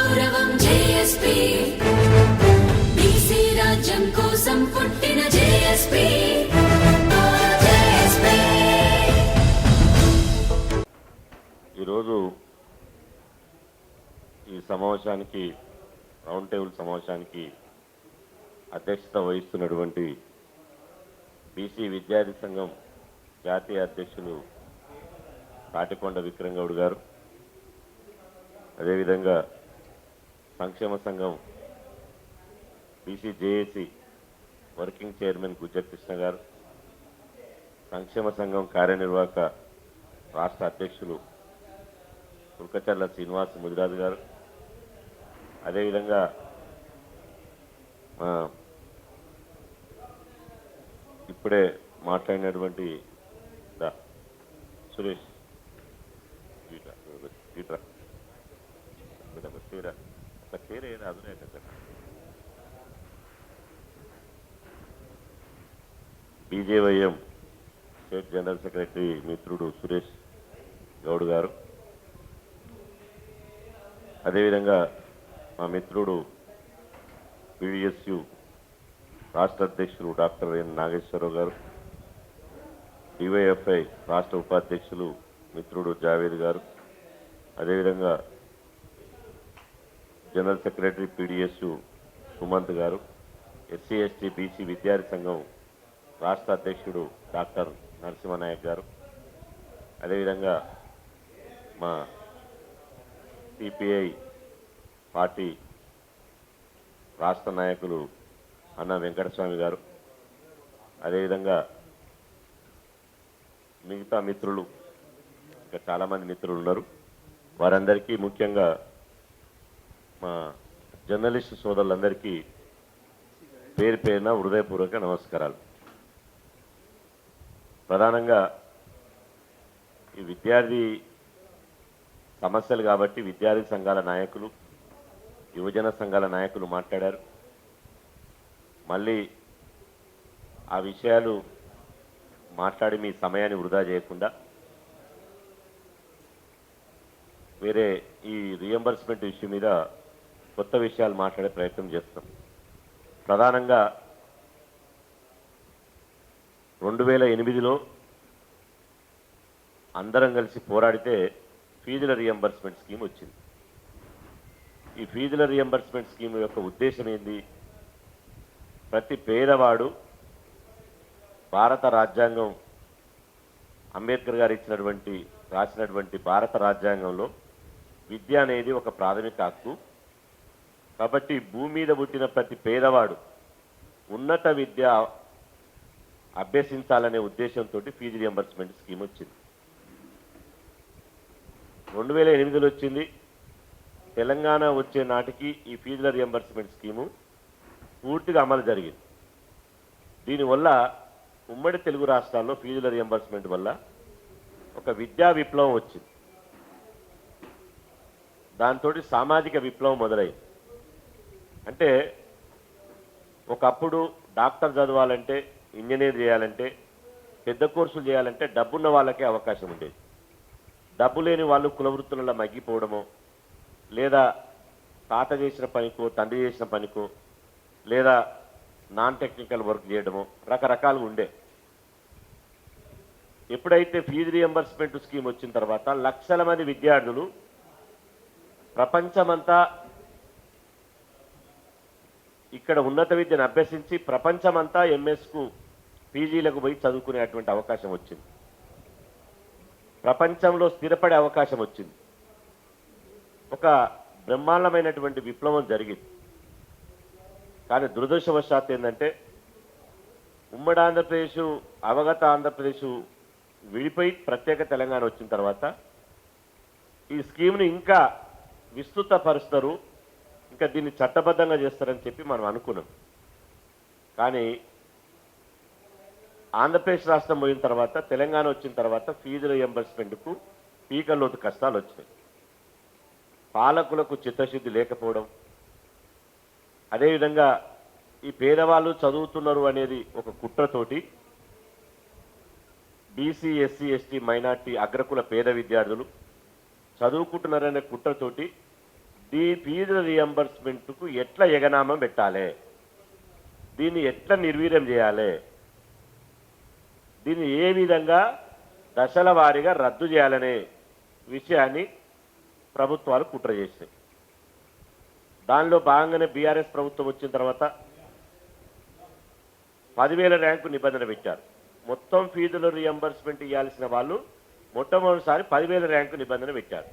గౌరవం JSP BC రాజ్యం కోసం పుట్టిన జేఎస్పీ ఈరోజు ఈ సమావేశానికి రౌండ్ టేబుల్ సమావేశానికి అధ్యక్షత వహిస్తున్నటువంటి బీసీ విద్యార్థి సంఘం జాతీయ అధ్యక్షులు తాటికొండ విక్రమ్ గౌడ్ గారు, అదేవిధంగా సంక్షేమ సంఘం BC JAC working chairman Gujjar Krishna గారు, సంక్షేమ సంఘం కార్యనిర్వాహక రాష్ట్ర అధ్యక్షులు కుల్కచర్ల శ్రీనివాస్ ముదిరాజు గారు, అదేవిధంగా ఇప్పుడే మాట్లాడినటువంటి Suresh BJYM state general secretary మిత్రుడు సురేష్ గౌడ్ గారు, అదేవిధంగా మా మిత్రుడు పీడీఎస్యు రాష్ట్ర అధ్యక్షులు డాక్టర్ ఎన్ నాగేశ్వరరావు గారు, డివైఎఫ్ఐ రాష్ట్ర ఉపాధ్యక్షులు మిత్రుడు జావేద్ గారు, అదేవిధంగా జనరల్ సెక్రటరీ పీడీఎస్యు సుమంత్ గారు, ఎస్సీ ఎస్టీ బీసీ విద్యార్థి సంఘం రాష్ట్ర అధ్యక్షుడు డాక్టర్ నరసింహనాయక్ గారు, అదేవిధంగా మా సిపిఐ పార్టీ రాష్ట్ర నాయకులు అన్న వెంకటస్వామి గారు, అదేవిధంగా మిగతా మిత్రులు, ఇంకా చాలామంది మిత్రులు ఉన్నారు. వారందరికీ ముఖ్యంగా మా జర్నలిస్టు సోదరులందరికీ పేరు పేరున హృదయపూర్వక నమస్కారాలు. ప్రధానంగా ఈ విద్యార్థి సమస్యలు కాబట్టి విద్యార్థి సంఘాల నాయకులు, యువజన సంఘాల నాయకులు మాట్లాడారు. మళ్ళీ ఆ విషయాలు మాట్లాడి మీ సమయాన్ని వృధా చేయకుండా వేరే ఈ రియంబర్స్మెంట్ ఇష్యూ మీద కొత్త విషయాలు మాట్లాడే ప్రయత్నం చేస్తాం. ప్రధానంగా 2008లో అందరం కలిసి పోరాడితే ఫీజుల రియంబర్స్మెంట్ స్కీమ్ వచ్చింది. ఈ ఫీజుల రియంబర్స్మెంట్ స్కీమ్ యొక్క ఉద్దేశం ఏంది? ప్రతి పేదవాడు భారత రాజ్యాంగం అంబేద్కర్ గారు రాసినటువంటి భారత రాజ్యాంగంలో విద్య అనేది ఒక ప్రాథమిక హక్కు. కాబట్టి భూమి మీద పుట్టిన ప్రతి పేదవాడు ఉన్నత విద్య అభ్యసించాలనే ఉద్దేశంతో ఫీజు రియంబర్స్మెంట్ స్కీమ్ వచ్చింది. 2008లో వచ్చింది. తెలంగాణ వచ్చే నాటికి ఈ ఫీజుల రియంబర్స్మెంట్ స్కీము పూర్తిగా అమలు జరిగింది. దీనివల్ల ఉమ్మడి తెలుగు రాష్ట్రాల్లో ఫీజుల రియంబర్స్మెంట్ వల్ల ఒక విద్యా విప్లవం వచ్చింది. దాంతో సామాజిక విప్లవం మొదలైంది. అంటే ఒకప్పుడు డాక్టర్ చదవాలంటే, ఇంజనీర్ చేయాలంటే, పెద్ద కోర్సులు చేయాలంటే డబ్బున్న వాళ్ళకే అవకాశం ఉండేది. డబ్బు లేని వాళ్ళు కులవృత్తులలో మగ్గిపోవడమో, లేదా తాత చేసిన పనికో, తండ్రి చేసిన పనికో, లేదా నాన్ టెక్నికల్ వర్క్ చేయడమో రకరకాలుగా ఉండే. ఎప్పుడైతే ఫీజు రియంబర్స్మెంట్ స్కీమ్ వచ్చిన తర్వాత లక్షల మంది విద్యార్థులు ప్రపంచమంతా ఇక్కడ ఉన్నత విద్యను అభ్యసించి ప్రపంచమంతా ఎంఎస్కు పీజీలకు పోయి చదువుకునేటువంటి అవకాశం వచ్చింది. ప్రపంచంలో స్థిరపడే అవకాశం వచ్చింది. ఒక బ్రహ్మాండమైనటువంటి విప్లవం జరిగింది. కానీ దురదృష్టవశాత్తు ఏంటంటే ఉమ్మడి ఆంధ్రప్రదేశ్, అవగత ఆంధ్రప్రదేశ్ విడిపోయి ప్రత్యేక తెలంగాణ వచ్చిన తర్వాత ఈ స్కీమ్ని ఇంకా విస్తృతపరుస్తారు, ఇంకా దీన్ని చట్టబద్ధంగా చేస్తారని చెప్పి మనం అనుకున్నాం. కానీ ఆంధ్రప్రదేశ్ రాష్ట్రం పోయిన తర్వాత, తెలంగాణ వచ్చిన తర్వాత ఫీజు రియంబర్స్మెంట్కు పీకల్లోతు కష్టాలు వచ్చినాయి. పాలకులకు చిత్తశుద్ధి లేకపోవడం, అదేవిధంగా ఈ పేదవాళ్ళు చదువుతున్నారు అనేది ఒక కుట్రతోటి బీసీ, ఎస్సీ, ఎస్టీ, మైనార్టీ, అగ్రకుల పేద విద్యార్థులు చదువుకుంటున్నారనే కుట్రతోటి ఫీజుల రియంబర్స్మెంట్కు ఎట్లా ఎగనామం పెట్టాలి, దీన్ని ఎట్లా నిర్వీర్యం చేయాలి, దీన్ని ఏ విధంగా దశల వారీగా రద్దు చేయాలనే విషయాన్ని ప్రభుత్వాలు కుట్ర చేసినాయి. దానిలో భాగంగానే బీఆర్ఎస్ ప్రభుత్వం వచ్చిన తర్వాత 10,000 ర్యాంకు నిబంధన పెట్టారు. మొత్తం ఫీజుల రియంబర్స్మెంట్ ఇవ్వాల్సిన వాళ్ళు మొట్టమొదటిసారి 10,000 ర్యాంకు నిబంధన పెట్టారు.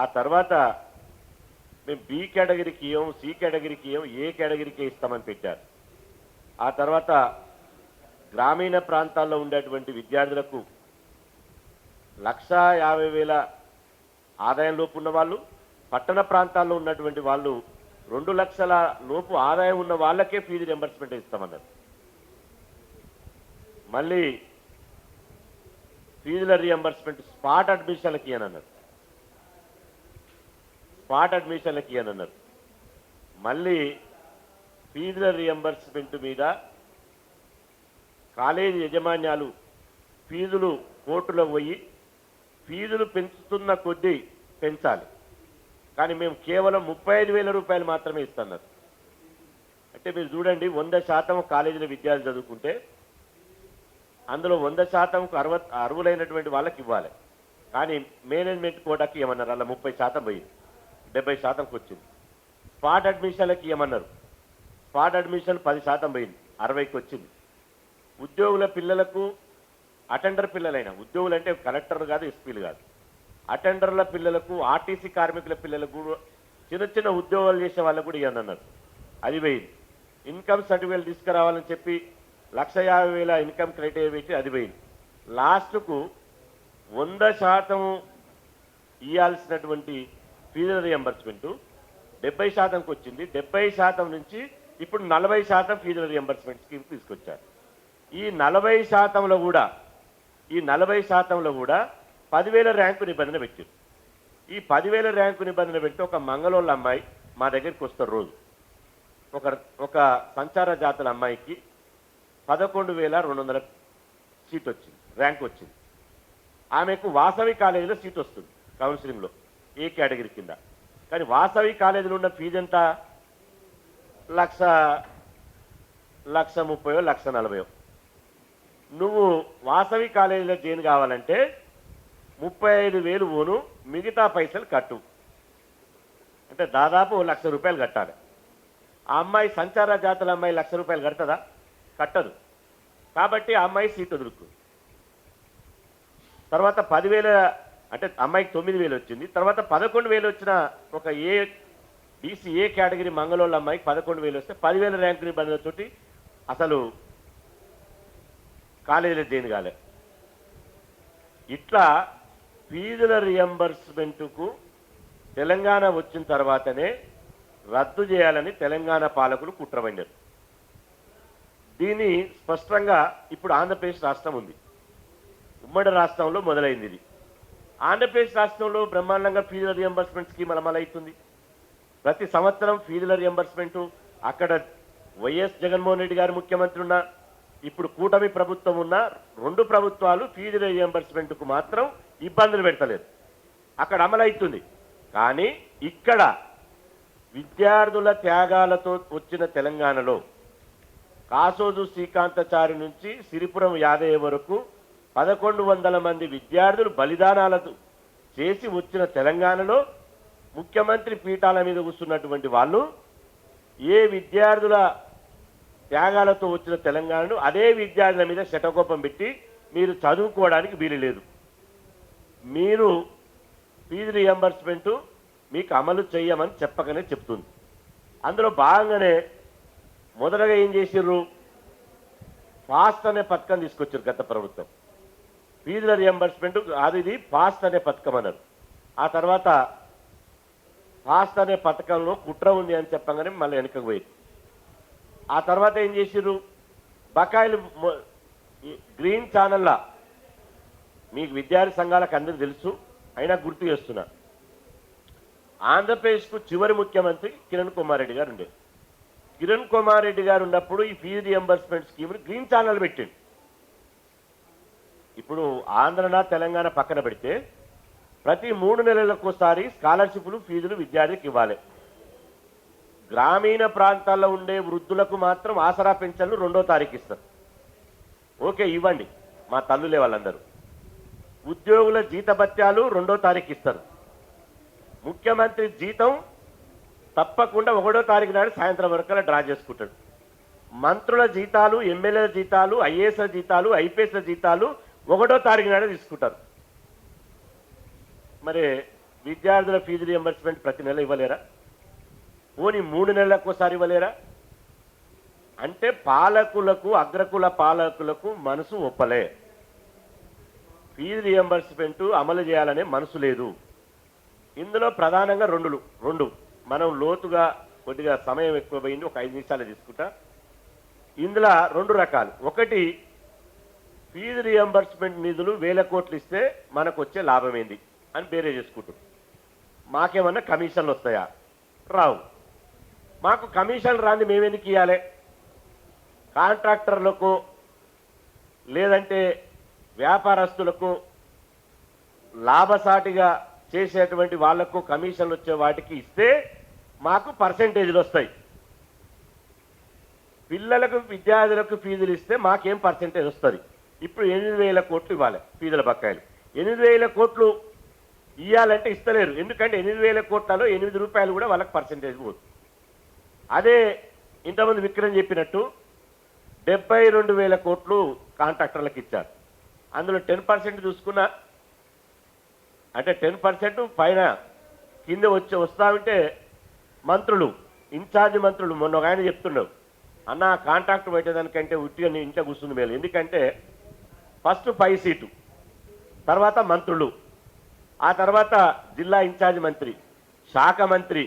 ఆ తర్వాత మేము బి కేటగిరీకి ఇవ్వం, సి కేటగిరీకి ఇవ్వం, ఏ కేటగిరీకి ఇస్తామని పెట్టారు. ఆ తర్వాత గ్రామీణ ప్రాంతాల్లో ఉండేటువంటి విద్యార్థులకు 1,50,000 ఆదాయం లోపు ఉన్న వాళ్ళు, పట్టణ ప్రాంతాల్లో ఉన్నటువంటి వాళ్ళు 2 లక్షల లోపు ఆదాయం ఉన్న వాళ్ళకే ఫీజు రియంబర్స్మెంట్ ఇస్తామన్నారు. మళ్ళీ ఫీజుల రియంబర్స్మెంట్ స్పాట్ అడ్మిషన్లకి అన్నారు. మళ్ళీ ఫీజుల రియంబర్స్మెంట్ మీద కాలేజీ యజమాన్యాలు ఫీజులు కోర్టులో పోయి ఫీజులు పెంచుతున్న కొద్దీ పెంచాలి, కానీ మేము కేవలం 35,000 రూపాయలు మాత్రమే ఇస్తున్నారు. అంటే మీరు చూడండి, 100% కాలేజీల విద్యార్థులు చదువుకుంటే అందులో 100%కు అర్హులైనటువంటి వాళ్ళకి ఇవ్వాలి, కానీ మేనేజ్మెంట్ కోటాకి ఏమన్నారు, అలా 30% పోయింది, 70%కు వచ్చింది. స్పాట్ అడ్మిషన్లకి ఏమన్నారు, స్పాట్ అడ్మిషన్ 10% పోయింది, 60కి వచ్చింది. ఉద్యోగుల పిల్లలకు, అటెండర్ పిల్లలైన ఉద్యోగులు అంటే కలెక్టర్ కాదు, ఎస్పీలు కాదు, అటెండర్ల పిల్లలకు, ఆర్టీసీ కార్మికుల పిల్లలకు, చిన్న చిన్న ఉద్యోగాలు చేసే వాళ్ళకు కూడా ఇవ్వనన్నారు, అది పోయింది. ఇన్కమ్ సర్టిఫికేట్ తీసుకురావాలని చెప్పి 1,50,000 ఇన్కమ్ క్రైటీరియా పెట్టి అది పోయింది. లాస్ట్కు 100% ఇవ్వాల్సినటువంటి ఫీజుల రియంబర్స్మెంట్ 70%కు వచ్చింది. 70% నుంచి ఇప్పుడు 40% ఫీజుల రియంబర్స్మెంట్ స్కీమ్ తీసుకొచ్చారు. ఈ 40%లో కూడా 10,000 ర్యాంకు నిబంధన పెట్టారు. ఈ 10,000 ర్యాంకు నిబంధన పెడితే ఒక మంగళోళ్ళ అమ్మాయి మా దగ్గరికి వస్తారు రోజు. ఒక సంచార జాతుల అమ్మాయికి 11,200 సీట్ వచ్చింది, ర్యాంక్ వచ్చింది. ఆమెకు వాసవి కాలేజీలో సీట్ వస్తుంది కౌన్సిలింగ్లో, ఏ కేటగిరీ కింద. కానీ వాసవి కాలేజీలో ఉన్న ఫీజు ఎంత, 1,30,000 1,40,000. నువ్వు వాసవి కాలేజీలో జాయిన్ కావాలంటే 35,000 పోను, మిగతా పైసలు కట్టు, అంటే దాదాపు 1,00,000 రూపాయలు కట్టాలి. ఆ అమ్మాయి సంచార జాతుల అమ్మాయి 1,00,000 రూపాయలు కడతదా, కట్టదు. కాబట్టి ఆ అమ్మాయి సీట్ వదులుకుంది. తర్వాత 10,000 అంటే అమ్మాయికి 9,000 వచ్చింది. తర్వాత 11,000 వచ్చిన ఒక బీసీ ఏ కేటగిరీ మంగళోళ్ళ అమ్మాయికి 11,000 వస్తే 10,000 ర్యాంకు నిబంధనతోటి అసలు కాలేజీలో జాయిన్ కాలే. ఇట్లా ఫీజుల రియంబర్స్మెంట్కు తెలంగాణ వచ్చిన తర్వాతనే రద్దు చేయాలని తెలంగాణ పాలకులు కుట్రపన్నారు. దీన్ని స్పష్టంగా ఇప్పుడు ఆంధ్రప్రదేశ్ రాష్ట్రం ఉంది, ఉమ్మడి రాష్ట్రంలో మొదలైంది ఇది. ఆంధ్రప్రదేశ్ రాష్ట్రంలో బ్రహ్మాండంగా ఫీజుల రియంబర్స్మెంట్ స్కీమ్ అమలవుతుంది. ప్రతి సంవత్సరం ఫీజుల రియంబర్స్మెంట్, అక్కడ వైఎస్ జగన్మోహన్ రెడ్డి గారు ముఖ్యమంత్రి ఉన్నా, ఇప్పుడు కూటమి ప్రభుత్వం ఉన్న 2 ప్రభుత్వాలు ఫీజుల రియంబర్స్మెంట్కు మాత్రం ఇబ్బందులు పెడతలేదు, అక్కడ అమలవుతుంది. కానీ ఇక్కడ విద్యార్థుల త్యాగాలతో వచ్చిన తెలంగాణలో కాసోజు శ్రీకాంతచారి నుంచి సిరిపురం యాదయ్య వరకు 1,100 మంది విద్యార్థులు బలిదానాలతో చేసి వచ్చిన తెలంగాణలో ముఖ్యమంత్రి పీఠాల మీద కూర్చున్నటువంటి వాళ్ళు ఏ విద్యార్థుల త్యాగాలతో వచ్చిన తెలంగాణను అదే విద్యార్థుల మీద శటకోపం పెట్టి మీరు చదువుకోవడానికి వీలు లేదు, మీరు ఫీజు రియంబర్స్మెంట్ మీకు అమలు చేయమని చెప్పకనే చెప్తుంది. అందులో భాగంగానే మొదటగా ఏం చేసిర్రు, ఫాస్ట్ అనే పథకం తీసుకొచ్చారు గత ప్రభుత్వం. ఫీజుల రియంబర్స్మెంట్ అది ఫాస్ట్ అనే పథకం అన్నారు. ఆ తర్వాత ఫాస్ట్ అనే పథకంలో కుట్ర ఉంది అని చెప్పగానే మళ్ళీ వెనకకు పోయింది. ఆ తర్వాత ఏం చేసిర్రు, బకాయిలు గ్రీన్ ఛానల్లా మీకు విద్యార్థి సంఘాలకు అందరికీ తెలుసు, అయినా గుర్తు చేస్తున్నా, ఆంధ్రప్రదేశ్కు చివరి ముఖ్యమంత్రి కిరణ్ కుమార్ రెడ్డి గారు ఉండే. కిరణ్ కుమార్ రెడ్డి గారు ఉన్నప్పుడు ఈ ఫీజు రియంబర్స్మెంట్ స్కీమ్ని గ్రీన్ ఛానల్ పెట్టింది. ఇప్పుడు ఆంధ్రనా తెలంగాణ పక్కన పెడితే ప్రతి 3 నెలలకోసారి స్కాలర్షిప్లు ఫీజులు విద్యార్థికి ఇవ్వాలి. గ్రామీణ ప్రాంతాల్లో ఉండే వృద్ధులకు మాత్రం ఆసరా పెన్షన్లు 2వ తారీఖు ఇస్తారు. ఓకే, ఇవ్వండి, మా తల్లులే వాళ్ళందరూ. ఉద్యోగుల జీతభత్యాలు 2వ తారీఖు ఇస్తారు. ముఖ్యమంత్రి జీతం తప్పకుండా 1వ తారీఖు నాడు సాయంత్రం వరకు డ్రా చేసుకుంటాడు. మంత్రుల జీతాలు, ఎమ్మెల్యేల జీతాలు, ఐఏఎస్ల జీతాలు, ఐపీఎస్ల జీతాలు 1వ తారీఖు నాడు తీసుకుంటారు. మరి విద్యార్థుల ఫీజు రియంబర్స్మెంట్ ప్రతి నెల ఇవ్వలేరా? పోనీ 3 నెలలకోసారి ఇవ్వలేరా? అంటే పాలకులకు, అగ్రకుల పాలకులకు మనసు ఒప్పలే. ఫీజు రియంబర్స్మెంట్ అమలు చేయాలనే మనసు లేదు. ఇందులో ప్రధానంగా రెండు మనం లోతుగా కొద్దిగా సమయం ఎక్కువ పోయింది, ఒక 5 నిమిషాలు తీసుకుంటా. ఇందులో 2 రకాలు. ఒకటి, ఫీజు రియంబర్స్మెంట్ నిధులు 1000 కోట్లు ఇస్తే మనకు వచ్చే లాభం ఏంది అని బేరే చేసుకుంటారు. మాకేమన్నా కమిషన్లు వస్తాయా? రావు. మాకు కమిషన్ రాని మేమెందుకు ఇవ్వాలి? కాంట్రాక్టర్లకు లేదంటే వ్యాపారస్తులకు లాభసాటిగా చేసేటువంటి వాళ్లకు కమిషన్లు వచ్చే వాటికి ఇస్తే మాకు పర్సెంటేజ్లు వస్తాయి. పిల్లలకు, విద్యార్థులకు ఫీజులు ఇస్తే మాకేం పర్సెంటేజ్ వస్తుంది? ఇప్పుడు 8,000 కోట్లు ఇవ్వాలి ఫీజుల బకాయిలు. 8,000 కోట్లు ఇవ్వాలంటే ఇస్తలేరు. ఎందుకంటే 8,000 కోట్లలో 8 రూపాయలు కూడా వాళ్ళకి పర్సెంటేజ్ పోదు. అదే ఇంతకుముందు విక్రమ్ చెప్పినట్టు 72,000 కోట్లు కాంట్రాక్టర్లకు ఇచ్చారు. అందులో 10% చూసుకున్నా అంటే 10% పైన కింద వస్తా ఉంటే మంత్రులు, ఇన్ఛార్జ్ మంత్రులు, మొన్న ఒక ఆయన చెప్తున్నాడు, అన్న కాంట్రాక్ట్ పెట్టేదానికంటే ఉట్టిగా నీ ఇంట్లో కూర్చుంది మేలు. ఎందుకంటే ఫస్ట్ 5 సీటు, తర్వాత మంత్రులు, ఆ తర్వాత జిల్లా ఇన్ఛార్జ్ మంత్రి, శాఖ మంత్రి,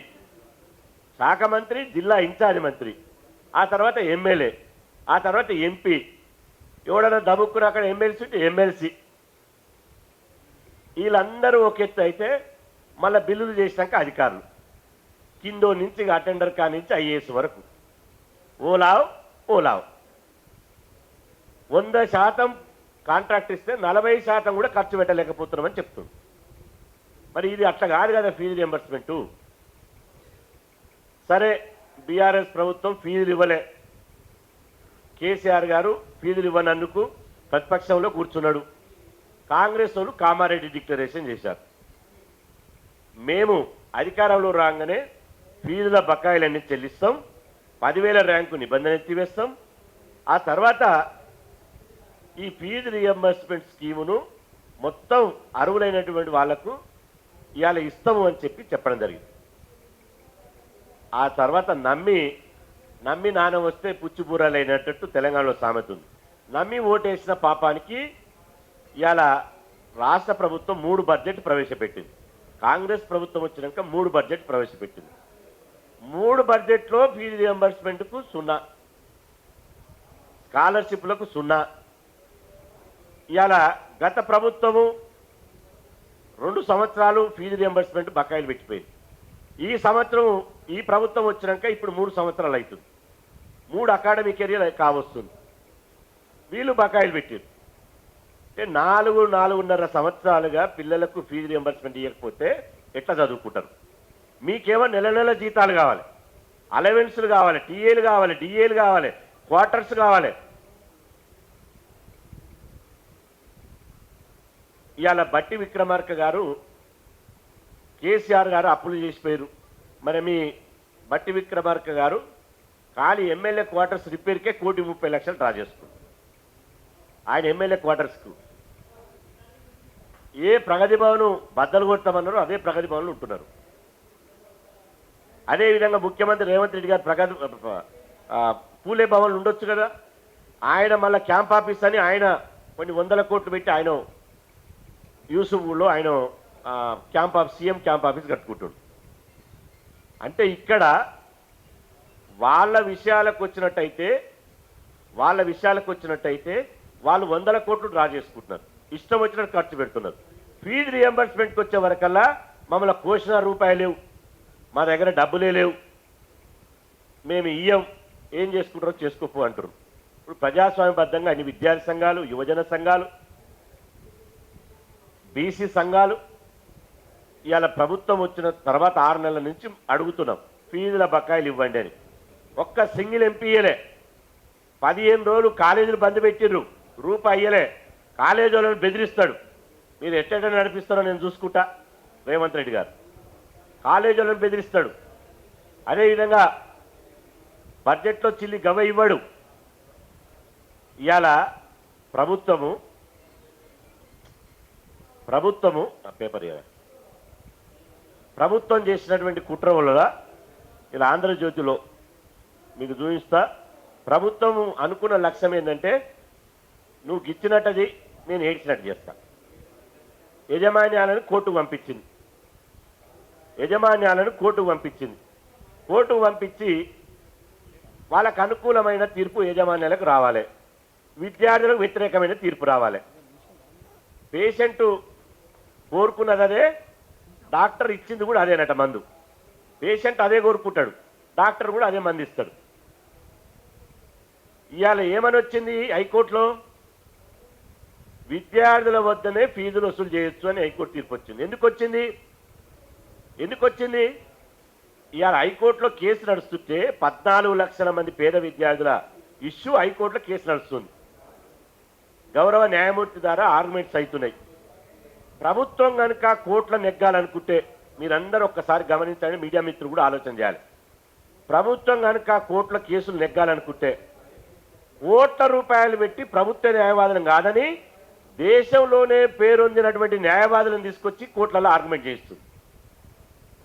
జిల్లా ఇన్ఛార్జ్ మంత్రి, ఆ తర్వాత ఎమ్మెల్యే, ఆ తర్వాత ఎంపీ, ఎవడన్నా దముక్కుని అక్కడ ఎమ్మెల్సీ ఉంటే ఎమ్మెల్సీ. వీళ్ళందరూ ఒక ఎత్తు అయితే మళ్ళీ బిల్లులు చేసినాక అధికారులు, కిందో నుంచి అటెండర్ కా నుంచి ఐఏఎస్ వరకు ఓలావ్ 100% కాంట్రాక్ట్ ఇస్తే 40% కూడా ఖర్చు పెట్టలేకపోతున్నామని చెప్తుంది. మరి ఇది అట్లా కాదు కదా ఫీజు రియంబర్స్మెంటు. సరే, బీఆర్ఎస్ ప్రభుత్వం ఫీజులు ఇవ్వలే. కేసీఆర్ గారు ఫీజులు ఇవ్వనందుకు ప్రతిపక్షంలో కూర్చున్నాడు. కాంగ్రెస్ వాళ్ళు కామారెడ్డి డిక్లరేషన్ చేశారు. మేము అధికారంలో రాగానే ఫీజుల బకాయిలన్నీ చెల్లిస్తాం, 10,000 ర్యాంకు నిబంధన ఎత్తివేస్తాం, ఆ తర్వాత ఈ ఫీజు రియంబర్స్మెంట్ స్కీమును మొత్తం అర్హులైనటువంటి వాళ్లకు ఇవాళ ఇస్తాము అని చెప్పడం జరిగింది. ఆ తర్వాత నమ్మి నాన్న వస్తే పుచ్చిబూరాలైనట్టు తెలంగాణలో సామెత ఉంది. నమ్మి ఓటేసిన పాపానికి ఇవాళ రాష్ట్ర ప్రభుత్వం 3 బడ్జెట్ ప్రవేశపెట్టింది. కాంగ్రెస్ ప్రభుత్వం వచ్చినాక 3 బడ్జెట్ ప్రవేశపెట్టింది. 3 బడ్జెట్లో ఫీజు రియంబర్స్మెంట్కు 0, స్కాలర్షిప్లకు 0. ఇవాళ గత ప్రభుత్వము 2 సంవత్సరాలు ఫీజు రియంబర్స్మెంట్ బకాయిలు పెట్టిపోయింది. ఈ సంవత్సరం ఈ ప్రభుత్వం వచ్చినాక ఇప్పుడు 3 సంవత్సరాలు అవుతుంది. 3 అకాడమిక్ ఇయర్ కావస్తుంది. వీళ్ళు బకాయిలు పెట్టారు. అంటే 4.5 సంవత్సరాలుగా పిల్లలకు ఫీజు రియంబర్స్మెంట్ ఇవ్వకపోతే ఎట్లా చదువుకుంటారు? మీకేమో నెల జీతాలు కావాలి, అలవెన్స్లు కావాలి, టీఏలు కావాలి, డిఏలు కావాలి, క్వార్టర్స్ కావాలి. ఇవాళ బట్టి విక్రమార్క గారు, కేసీఆర్ గారు అప్పులు చేసిపోయారు. మరి మీ బట్టి విక్రమార్క గారు ఖాళీ ఎమ్మెల్యే క్వార్టర్స్ రిపేర్కే 1,30,00,000 డ్రా చేసుకుంటారు. ఆయన ఎమ్మెల్యే క్వార్టర్స్కు ఏ ప్రగతి భవన్ బద్దలు కొడతామన్నారో అదే ప్రగతి భవన్లు ఉంటున్నారు. అదేవిధంగా ముఖ్యమంత్రి రేవంత్ రెడ్డి గారు పూలే భవన్లు ఉండొచ్చు కదా. ఆయన మళ్ళీ క్యాంప్ ఆఫీస్ అని ఆయన కొన్ని 100 కోట్లు పెట్టి ఆయన యూసుఫ్లో ఆయన సీఎం క్యాంప్ ఆఫీస్ కట్టుకుంటాడు. అంటే ఇక్కడ వాళ్ళ విషయాలకు వచ్చినట్టయితే వాళ్ళు 100 కోట్లు డ్రా చేసుకుంటున్నారు, ఇష్టం వచ్చినట్టు ఖర్చు పెడుతున్నారు. ఫీజు రియంబర్స్మెంట్కి వచ్చే వరకల్లా మమ్మల్ని కోసిన రూపాయలు లేవు, మా దగ్గర డబ్బులే లేవు, మేము ఇయ్యం, ఏం చేసుకుంటారో చేసుకోపో అంటారు. ఇప్పుడు ప్రజాస్వామ్యబద్ధంగా అన్ని విద్యార్థి సంఘాలు, యువజన సంఘాలు, బీసీ సంఘాలు ఇవాళ ప్రభుత్వం వచ్చిన తర్వాత 6 నెలల నుంచి అడుగుతున్నాం ఫీజుల బకాయిలు ఇవ్వండి అని. ఒక్క సింగిల్ ఎంపీ ఇయ్యలే. 15 రోజులు కాలేజీలు బంద్ పెట్టిర్రు, రూపాయి ఇయ్యలే. కాలేజీ వాళ్ళని బెదిరిస్తాడు, మీరు ఎట్ట నడిపిస్తారో నేను చూసుకుంటా రేవంత్ రెడ్డి గారు. కాలేజీ వాళ్ళని బెదిరిస్తాడు. అదేవిధంగా బడ్జెట్లో చిల్లి గవ ఇవ్వడు. ఇవాళ ప్రభుత్వము పేపర్ ప్రభుత్వం చేసినటువంటి కుట్ర వల్ల ఇలా ఆంధ్రజ్యోతిలో మీకు చూపిస్తా. ప్రభుత్వం అనుకున్న లక్ష్యం ఏంటంటే నువ్వు గిచ్చినట్టది నేను ఏడ్చినట్టు చేస్తా. యజమాన్యాలను కోర్టుకు పంపించింది. కోర్టుకు పంపించి వాళ్ళకు అనుకూలమైన తీర్పు యజమాన్యాలకు రావాలి, విద్యార్థులకు వ్యతిరేకమైన తీర్పు రావాలి. పేషెంట్ కోరుకున్నది అదే, డాక్టర్ ఇచ్చింది కూడా అదేనట మందు. పేషెంట్ అదే కోరుకుంటాడు, డాక్టర్ కూడా అదే మందు ఇస్తాడు. ఇవాళ ఏమని వచ్చింది హైకోర్టులో? విద్యార్థుల వద్దనే ఫీజులు వసూలు చేయొచ్చు అని హైకోర్టు తీర్పు వచ్చింది. ఎందుకు వచ్చింది? ఇవాళ హైకోర్టులో కేసు నడుస్తుంటే 14 లక్షల మంది పేద విద్యార్థుల ఇష్యూ హైకోర్టులో కేసు నడుస్తుంది. గౌరవ న్యాయమూర్తి ద్వారా ఆర్గ్యుమెంట్స్ అవుతున్నాయి. ప్రభుత్వం కనుక కోర్టులో నెగ్గాలనుకుంటే మీరందరూ ఒక్కసారి గమనించండి, మీడియా మిత్రులు కూడా ఆలోచన చేయాలి. ప్రభుత్వం కనుక కోర్టులో కేసులు నెగ్గాలనుకుంటే కోట్ల రూపాయలు పెట్టి ప్రభుత్వ న్యాయవాదులను కాదని దేశంలోనే పేరొందినటువంటి న్యాయవాదులను తీసుకొచ్చి కోర్టులలో ఆర్గ్యుమెంట్ చేయిస్తుంది.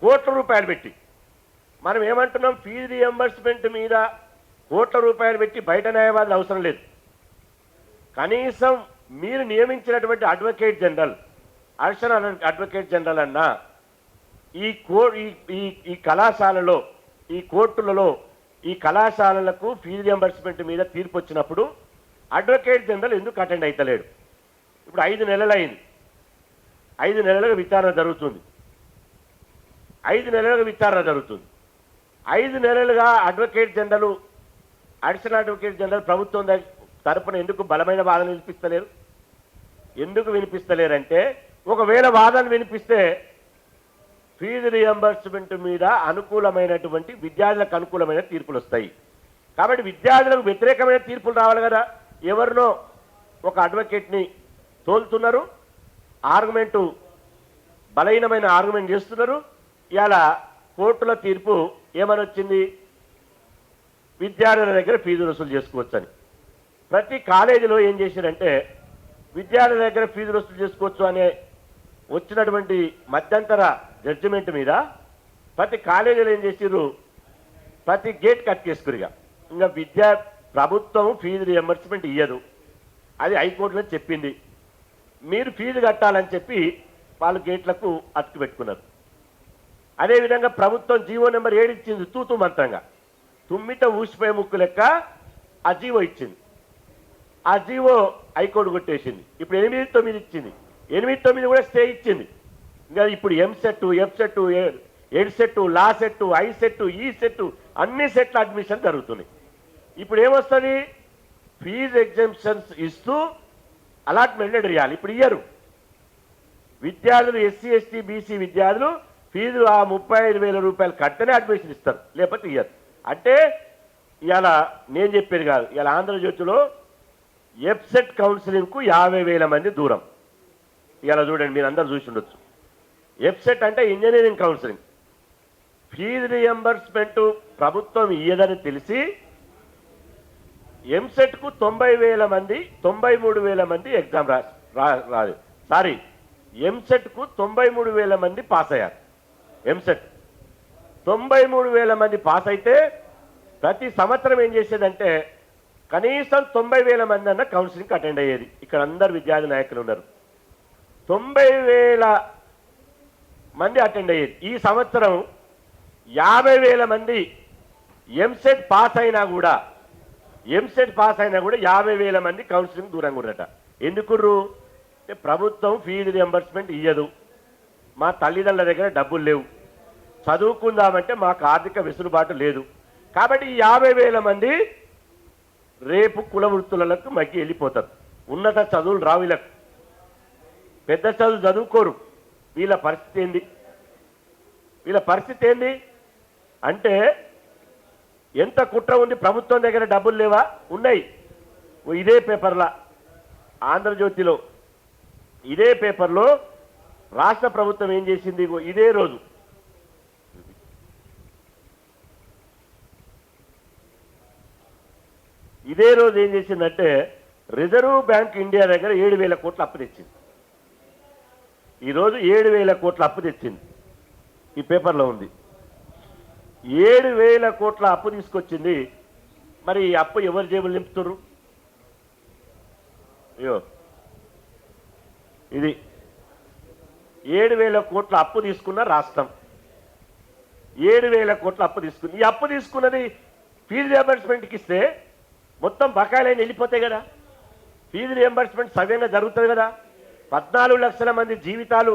కోట్ల రూపాయలు పెట్టి మనం ఏమంటున్నాం? ఫీజు రియంబర్స్మెంట్ మీద కోట్ల రూపాయలు పెట్టి బయట న్యాయవాదులు అవసరం లేదు. కనీసం మీరు నియమించినటువంటి advocate general, additional advocate general అన్నా ఈ కళాశాలలో, ఈ కోర్టులలో, ఈ కళాశాలలకు ఫీజు రియంబర్స్మెంట్ మీద తీర్పు వచ్చినప్పుడు అడ్వకేట్ జనరల్ ఎందుకు అటెండ్ అవుతలేడు? ఇప్పుడు 5 నెలలు అయింది. 5 నెలలుగా విచారణ జరుగుతుంది. 5 నెలలుగా advocate general, additional advocate general ప్రభుత్వం తరపున ఎందుకు బలమైన వాదన వినిపిస్తలేరు? ఎందుకు వినిపిస్తలేరంటే ఒకవేళ వాదన వినిపిస్తే ఫీజు రియంబర్స్మెంట్ మీద అనుకూలమైనటువంటి విద్యార్థులకు అనుకూలమైన తీర్పులు వస్తాయి. కాబట్టి విద్యార్థులకు వ్యతిరేకమైన తీర్పులు రావాలి కదా. ఎవరినో ఒక అడ్వకేట్ని తోలుతున్నారు, ఆర్గ్యుమెంటు బలహీనమైన ఆర్గ్యుమెంట్ చేస్తున్నారు. ఇలా కోర్టుల తీర్పు ఏమని వచ్చింది? విద్యార్థుల దగ్గర ఫీజు వసూలు చేసుకోవచ్చని. ప్రతి కాలేజీలో ఏం చేశారంటే విద్యార్థుల దగ్గర ఫీజు వసూలు చేసుకోవచ్చు అనే వచ్చినటువంటి మధ్యంతర జడ్జిమెంట్ మీద ప్రతి కాలేజీలో ఏం చేసిర్రు? ప్రతి గేట్ కట్ చేసుకురిగా. ఇంకా ప్రభుత్వం ఫీజు రియంబర్స్మెంట్ ఇయ్యదు, అది హైకోర్టులో చెప్పింది. మీరు ఫీజు కట్టాలని చెప్పి వాళ్ళు గేట్లకు అతుకు పెట్టుకున్నారు. అదేవిధంగా ప్రభుత్వం జీవో నెంబర్ 7 ఇచ్చింది, తూతూ మంత్రంగా తుమ్మిట ఊసిపోయే ముక్కు లెక్క ఆ జీవో ఇచ్చింది. ఆ జీవో హైకోర్టు కొట్టేసింది. ఇప్పుడు 8-9 ఇచ్చింది. 8-9 కూడా స్టే ఇచ్చింది. ఇంకా ఇప్పుడు EAMCET, ఎఫ్సెట్, EdCET, law set, ICET, ఈ సెట్ అన్ని సెట్ల అడ్మిషన్ జరుగుతున్నాయి. ఇప్పుడు ఏమొస్తుంది? ఫీజు ఎగ్జామ్షన్స్ ఇస్తూ అలాట్మెంట్ లెటర్ ఇవ్వాలి. ఇప్పుడు ఇయ్యరు. విద్యార్థులు ఎస్సీ, ఎస్టీ, బీసీ విద్యార్థులు ఫీజు ఆ 35,000 రూపాయలు కడితేనే అడ్మిషన్ ఇస్తారు, లేకపోతే ఇయ్యరు. అంటే ఇలా నేను చెప్పేది కాదు, ఇలా ఆంధ్రజ్యోతిలో ఎఫ్సెట్ కౌన్సిలింగ్కు 50,000 మంది దూరం. ఇలా చూడండి, మీరు అందరూ చూసి ఉండొచ్చు. ఎఫ్సెట్ అంటే ఇంజనీరింగ్ కౌన్సిలింగ్. ఫీజు రియంబర్స్మెంట్ ప్రభుత్వం ఇయ్యదని తెలిసి ఎంసెట్కు 90,000 మంది, 93,000 మంది ఎగ్జామ్ రాదు. సారీ, ఎంసెట్కు 93,000 మంది పాస్ అయ్యారు. ఎంసెట్ 93,000 మంది పాస్ అయితే ప్రతి సంవత్సరం ఏం చేసేదంటే కనీసం 90,000 మంది అన్న కౌన్సిలింగ్కి అటెండ్ అయ్యేది. ఇక్కడ అందరు విద్యార్థి నాయకులు ఉన్నారు. 90,000 మంది అటెండ్ అయ్యేది. ఈ సంవత్సరం 50,000 మంది ఎంసెట్ పాస్ అయినా కూడా 50,000 మంది కౌన్సిలింగ్ దూరంగా ఉండట. ఎందుకుర్రు? ప్రభుత్వం ఫీజు రియంబర్స్మెంట్ ఇయ్యదు, మా తల్లిదండ్రుల దగ్గర డబ్బులు లేవు, చదువుకుందామంటే మాకు ఆర్థిక వెసులుబాటు లేదు. కాబట్టి ఈ 50,000 మంది రేపు కుల వృత్తులకు మగ్గి వెళ్ళిపోతారు. ఉన్నత చదువులు రావు, వీళ్ళకు పెద్ద చదువులు చదువుకోరు. వీళ్ళ పరిస్థితి ఏంది? వీళ్ళ పరిస్థితి ఏంది అంటే ఎంత కుట్ర ఉంది, ప్రభుత్వం దగ్గర డబ్బులు లేవా? ఉన్నాయి. ఇదే పేపర్లా ఆంధ్రజ్యోతిలో ఇదే పేపర్లో రాష్ట్ర ప్రభుత్వం ఏం చేసింది, ఇదే రోజు ఏం చేసిందంటే రిజర్వ్ బ్యాంక్ ఇండియా దగ్గర 7,000 కోట్ల అప్పు తెచ్చింది. ఈరోజు 7,000 కోట్ల అప్పు తెచ్చింది. ఈ పేపర్లో ఉంది. 7,000 కోట్ల అప్పు తీసుకొచ్చింది. మరి ఈ అప్పు ఎవరు జేబులు నింపుతున్నారు? అయ్యో, ఇది 7,000 కోట్ల అప్పు తీసుకున్న రాష్ట్రం, 7,000 కోట్ల అప్పు తీసుకుంది. ఈ అప్పు తీసుకున్నది ఫీజు రియంబర్స్మెంట్కి ఇస్తే మొత్తం బకాయిలైన వెళ్ళిపోతాయి కదా. ఫీజు రియంబర్స్మెంట్ సవ్యంగా జరుగుతుంది కదా. 14 లక్షల మంది జీవితాలు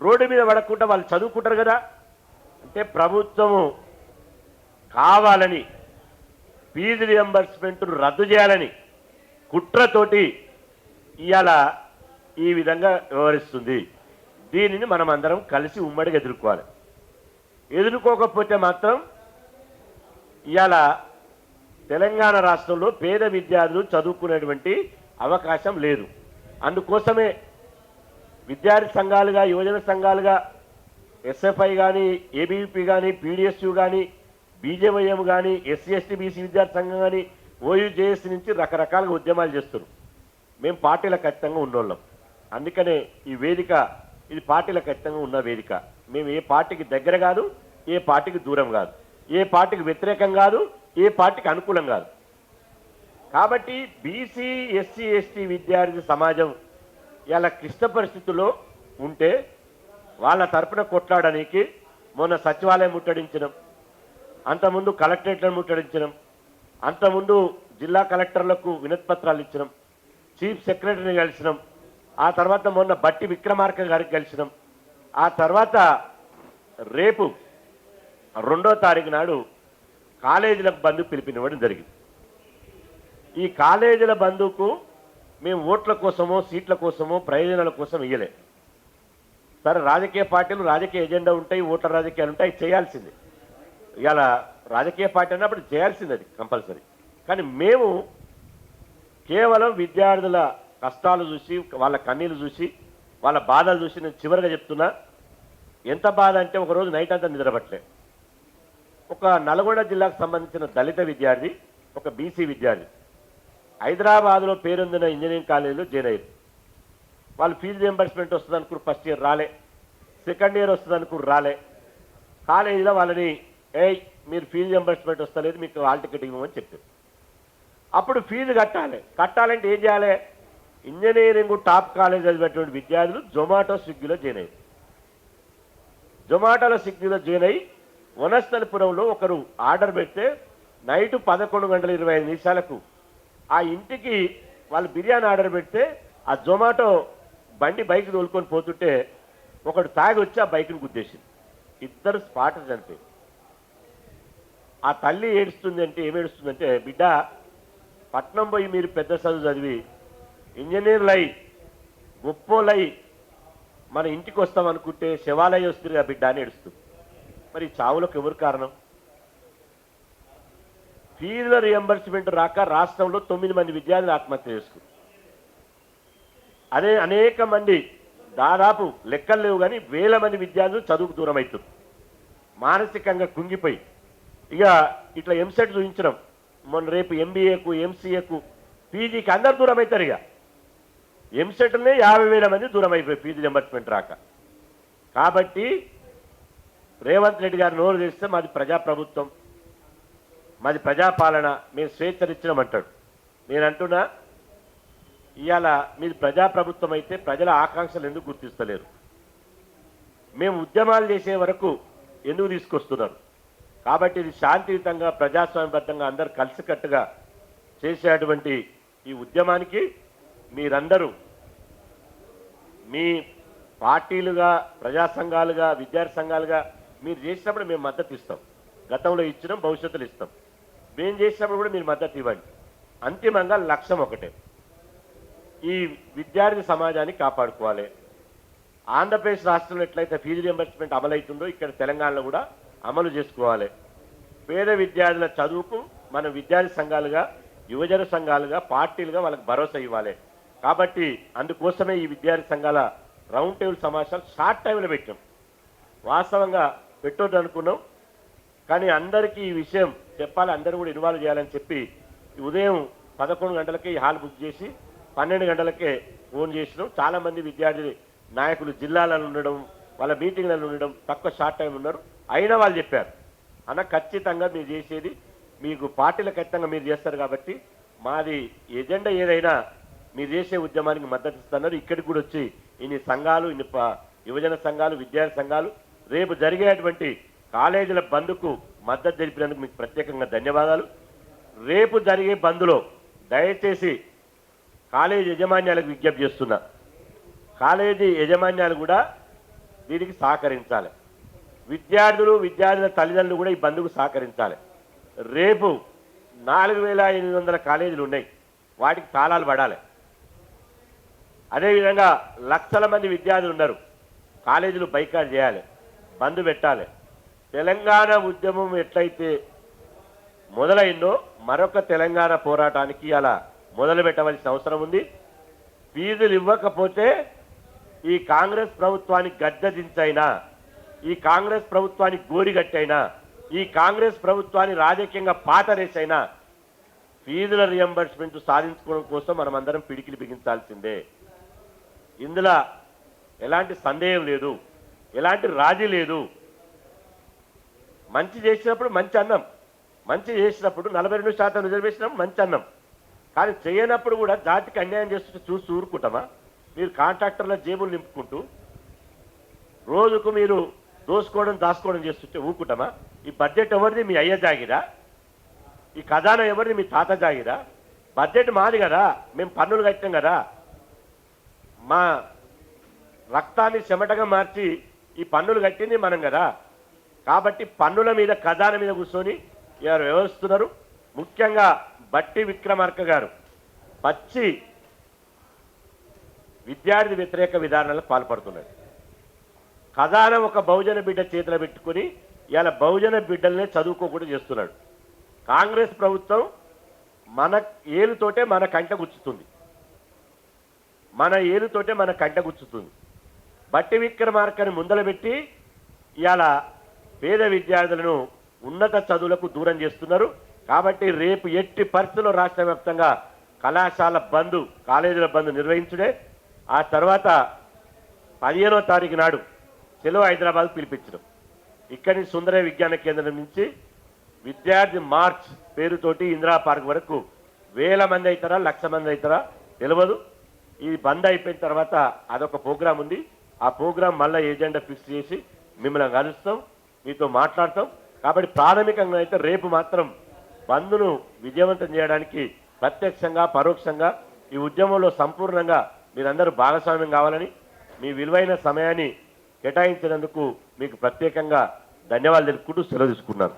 రోడ్డు మీద పడకుండా వాళ్ళు చదువుకుంటారు కదా. అంటే ప్రభుత్వము కావాలని ఫీజు రియంబర్స్మెంట్ రద్దు చేయాలని కుట్రతోటి ఇవాళ ఈ విధంగా వ్యవహరిస్తుంది. దీనిని మనం అందరం కలిసి ఉమ్మడిగా ఎదుర్కోవాలి. ఎదుర్కోకపోతే మాత్రం ఇవాళ తెలంగాణ రాష్ట్రంలో పేద విద్యార్థులు చదువుకునేటువంటి అవకాశం లేదు. అందుకోసమే విద్యార్థి సంఘాలుగా, యువజన సంఘాలుగా, ఎస్ఎఫ్ఐ కానీ, ఏబీవీపీ కానీ, పీడిఎస్యు కానీ, బీజేవైఎం కానీ, ఎస్సీ ఎస్టీ బీసీ విద్యార్థి సంఘం కానీ, ఓయూజేఎస్ నుంచి రకరకాలుగా ఉద్యమాలు చేస్తున్నారు. మేము పార్టీలకు ఖచ్చితంగా ఉన్నోళ్ళం. అందుకనే ఈ వేదిక ఇది పార్టీలకు ఖచ్చితంగా ఉన్న వేదిక. మేము ఏ పార్టీకి దగ్గర కాదు, ఏ పార్టీకి దూరం కాదు, ఏ పార్టీకి వ్యతిరేకం కాదు, ఏ పార్టీకి అనుకూలం కాదు. కాబట్టి బీసీ ఎస్సీ ఎస్టీ విద్యార్థి సమాజం ఇలా క్లిష్ట పరిస్థితుల్లో ఉంటే వాళ్ళ తరపున కొట్లాడడానికి మొన్న సచివాలయం ముట్టడించడం, అంతకుముందు కలెక్టరేట్లను ముట్టడించడం, అంతకుముందు జిల్లా కలెక్టర్లకు వినతిపత్రాలు ఇచ్చడం, చీఫ్ సెక్రటరీని కలిసినాం, ఆ తర్వాత మొన్న బట్టి విక్రమార్క గారికి కలిసినాం, ఆ తర్వాత రేపు 2వ తారీఖు నాడు కాలేజీలకు బంధు పిలిపినివ్వడం జరిగింది. ఈ కాలేజీల బంధుకు మేము ఓట్ల కోసమో సీట్ల కోసమో ప్రయోజనాల కోసం ఇయ్యలే. సరే, రాజకీయ పార్టీలు రాజకీయ ఎజెండా ఉంటాయి, ఓట్ల రాజకీయాలు ఉంటాయి, చేయాల్సిందే. ఇవాళ రాజకీయ పార్టీ అన్నప్పుడు చేయాల్సింది అది కంపల్సరీ. కానీ మేము కేవలం విద్యార్థుల కష్టాలు చూసి, వాళ్ళ కన్నీళ్ళు చూసి, వాళ్ళ బాధలు చూసి నేను చివరిగా చెప్తున్నా. ఎంత బాధ అంటే ఒకరోజు నైట్ అంతా నిద్రపట్టలే. ఒక నల్గొండ జిల్లాకు సంబంధించిన దళిత విద్యార్థి, ఒక బీసీ విద్యార్థి హైదరాబాద్లో పేరొందిన ఇంజనీరింగ్ కాలేజీలో జాయిన్ అయ్యారు. వాళ్ళు ఫీజు రియంబర్స్మెంట్ వస్తుంది అనుకున్నారు, ఫస్ట్ ఇయర్ రాలే. సెకండ్ ఇయర్ వస్తుంది అనుకున్నారు, రాలే. కాలేజీలో వాళ్ళని మీరు ఫీజు రియంబర్స్మెంట్ వస్తలేదు, మీకు హాల్ టికెట్ ఇవ్వమని చెప్పారు. అప్పుడు ఫీజు కట్టాలంటే ఏం చేయాలి? ఇంజనీరింగ్ టాప్ కాలేజ్ చదివినటువంటి విద్యార్థులు జొమాటో స్విగ్గీలో జాయిన్ అయ్యారు. జొమాటోలో స్విగ్గీలో జాయిన్ అయ్యి వనస్థలిపురంలో ఒకరు ఆర్డర్ పెడితే నైట్ 11:25 ఆ ఇంటికి వాళ్ళు బిర్యానీ ఆర్డర్ పెడితే ఆ జొమాటో బండి బైక్ తోలుకొని పోతుంటే ఒకడు తాగి వచ్చి ఆ బైక్ను గుద్దేసింది. 2 స్పాట్ చనిపోయి. ఆ తల్లి ఏడుస్తుంది. అంటే ఏమి ఏడుస్తుందంటే, బిడ్డ పట్నం పోయి మీరు పెద్ద చదువు చదివి ఇంజనీర్లై గొప్పోలై మన ఇంటికి వస్తాం అనుకుంటే శివాలయ వస్తుంది బిడ్డ అని ఏడుస్తుంది. మరి చావులకు ఎవరు కారణం? ఫీజుల రియంబర్స్మెంట్ రాక రాష్ట్రంలో 9 మంది విద్యార్థులు ఆత్మహత్య చేసుకున్నారు. అదే అనేక మంది, దాదాపు లెక్కలు లేవు కానీ వేల మంది విద్యార్థులు చదువుకు దూరం అవుతారు, మానసికంగా కుంగిపోయి. ఇక ఇట్లా ఎంసెట్ చూపించడం, మొన్న రేపు ఎంబీఏకు, ఎంసీఏకు, పీజీకి అందరు దూరం అవుతారు. ఇక ఎంసెట్లనే 50,000 మంది దూరం అయిపోయి ఫీజు రియంబర్స్మెంట్ రాక. కాబట్టి రేవంత్ రెడ్డి గారు నోరు చేస్తే మాది ప్రజాప్రభుత్వం, మాది ప్రజాపాలన, మేము స్వేచ్ఛనిచ్చినామంటాడు. నేను అంటున్నా, ఇవాళ మీది ప్రజాప్రభుత్వం అయితే ప్రజల ఆకాంక్షలు ఎందుకు గుర్తిస్తలేరు? మేము ఉద్యమాలు చేసే వరకు ఎందుకు తీసుకొస్తున్నారు? కాబట్టి ఇది శాంతియుతంగా, ప్రజాస్వామ్యబద్ధంగా అందరు కలిసికట్టుగా చేసేటువంటి ఈ ఉద్యమానికి మీరందరూ మీ పార్టీలుగా, ప్రజా సంఘాలుగా, విద్యార్థి సంఘాలుగా మీరు చేసినప్పుడు మేము మద్దతు ఇస్తాం. గతంలో ఇచ్చినాం, భవిష్యత్తులో ఇస్తాం. మేము చేసినప్పుడు కూడా మీరు మద్దతు ఇవ్వండి. అంతిమంగా లక్ష్యం ఒకటే, ఈ విద్యార్థి సమాజాన్ని కాపాడుకోవాలి. ఆంధ్రప్రదేశ్ రాష్ట్రంలో ఎట్లయితే ఫీజు రియంబర్స్మెంట్ అమలవుతుందో ఇక్కడ తెలంగాణలో కూడా అమలు చేసుకోవాలి. పేద విద్యార్థుల చదువుకు మన విద్యార్థి సంఘాలుగా, యువజన సంఘాలుగా, పార్టీలుగా వాళ్ళకి భరోసా ఇవ్వాలి. కాబట్టి అందుకోసమే ఈ విద్యార్థి సంఘాల రౌండ్ టేబుల్ సమావేశాలు షార్ట్ టైంలో పెట్టాం. వాస్తవంగా పెట్టొద్దు అనుకున్నాం, కానీ అందరికీ ఈ విషయం చెప్పాలి, అందరూ కూడా ఇన్వాల్వ్ చేయాలని చెప్పి ఉదయం 11 గంటలకే ఈ హాల్ బుక్ చేసి 12 గంటలకే ఫోన్ చేసినాం. చాలామంది విద్యార్థి నాయకులు జిల్లాలలో ఉండడం, వాళ్ళ మీటింగ్లలో ఉండడం, తక్కువ షార్ట్ టైం ఉన్నారు. అయినా వాళ్ళు చెప్పారు, అన్న ఖచ్చితంగా మీరు చేసేది మీకు పార్టీల ఖచ్చితంగా మీరు చేస్తారు కాబట్టి మాది ఎజెండా ఏదైనా మీరు చేసే ఉద్యమానికి మద్దతు ఇస్తున్నారు. ఇక్కడికి కూడా వచ్చి ఇన్ని సంఘాలు, ఇన్ని యువజన సంఘాలు, విద్యార్థి సంఘాలు రేపు జరిగేటువంటి కాలేజీల బంద్కు మద్దతు తెలిపినందుకు మీకు ప్రత్యేకంగా ధన్యవాదాలు. రేపు జరిగే బంద్లో దయచేసి కాలేజీ యజమాన్యాలకు విజ్ఞప్తి చేస్తున్నా, కాలేజీ యజమాన్యాలు కూడా దీనికి సహకరించాలి. విద్యార్థుల తల్లిదండ్రులు కూడా ఈ బంద్కు సహకరించాలి. రేపు 4800 కాలేజీలు ఉన్నాయి, వాటికి తాళాలు పడాలి. అదేవిధంగా లక్షల మంది విద్యార్థులు ఉన్నారు, కాలేజీలు బైకాట్ చేయాలి, బంద్ పెట్టాలి. తెలంగాణ ఉద్యమం ఎట్లయితే మొదలైందో మరొక తెలంగాణ పోరాటానికి అలా మొదలు పెట్టవలసిన అవసరం ఉంది. ఫీజులు ఇవ్వకపోతే ఈ కాంగ్రెస్ ప్రభుత్వానికి గద్దెదించైనా, ఈ కాంగ్రెస్ ప్రభుత్వానికి గోరిగట్టైనా, ఈ కాంగ్రెస్ ప్రభుత్వాన్ని రాజకీయంగా పాతరేసైనా ఫీజుల రియంబర్స్మెంట్ సాధించుకోవడం కోసం మనం అందరం పిడికిలి బిగించాల్సిందే. ఇందులో ఎలాంటి సందేహం లేదు, ఎలాంటి రాజీ లేదు. మంచి చేసినప్పుడు మంచి అన్నం, మంచి చేసినప్పుడు 42% రిజర్వేషన్ మంచి అన్నం. కానీ చేయనప్పుడు కూడా జాతికి అన్యాయం చేస్తుంటే చూసి ఊరుకుంటామా? మీరు కాంట్రాక్టర్ల జేబులు నింపుకుంటూ రోజుకు మీరు దోసుకోవడం దాచుకోవడం చేస్తుంటే ఊరుకుంటామా? ఈ బడ్జెట్ ఎవరిది? మీ అయ్య జాగిరా? ఈ ఖజానా ఎవరిది? మీ తాత జాగిరా? బడ్జెట్ మాది కదా, మేము పన్నులు కట్టాం కదా. మా రక్తాన్ని చెమటగా మార్చి ఈ పన్నులు కట్టింది మనం కదా. కాబట్టి పన్నుల మీద, ఖజానా మీద కూర్చొని ఎవరు వ్యవహరిస్తున్నారు. ముఖ్యంగా బట్టి విక్రమార్క గారు పచ్చి విద్యార్థి వ్యతిరేక విధానాలకు పాల్పడుతున్నారు. ఖజానా ఒక బహుజన బిడ్డ చేతిలో పెట్టుకుని ఇవాళ బహుజన బిడ్డలనే చదువుకోకుండా చేస్తున్నాడు. కాంగ్రెస్ ప్రభుత్వం మన ఏలుతోటే మన కంట గుచ్చుతుంది, మన ఏలుతోటే మన కంట గుచ్చుతుంది. బట్టి విక్రమార్కని ముందల పెట్టి ఇవాళ పేద విద్యార్థులను ఉన్నత చదువులకు దూరం చేస్తున్నారు. కాబట్టి రేపు ఎట్టి పరిస్థితుల్లో రాష్ట్ర వ్యాప్తంగా కళాశాల బంద్, కాలేజీల బంద్ నిర్వహించుడే. ఆ తర్వాత 15వ తారీఖు నాడు చెలో హైదరాబాద్ పిలిపించడం. ఇక్కడి నుంచి సుందర విజ్ఞాన కేంద్రం నుంచి విద్యార్థి మార్చ్ పేరుతోటి ఇందిరా పార్క్ వరకు 1000 మంది అవుతారా, 1,00,000 మంది అవుతారా తెలియదు. ఇది బంద్ అయిపోయిన తర్వాత అదొక ప్రోగ్రాం ఉంది. ఆ ప్రోగ్రాం మళ్ళీ ఏజెండా ఫిక్స్ చేసి మిమ్మల్ని కలుస్తాం, మీతో మాట్లాడతాం. కాబట్టి ప్రాథమికంగా అయితే రేపు మాత్రం బంద్ను విజయవంతం చేయడానికి ప్రత్యక్షంగా, పరోక్షంగా ఈ ఉద్యమంలో సంపూర్ణంగా మీరందరూ భాగస్వామ్యం కావాలని, మీ విలువైన సమయాన్ని కేటాయించినందుకు మీకు ప్రత్యేకంగా ధన్యవాదాలు తెలుపుకుంటూ సెలవు తీసుకున్నాను.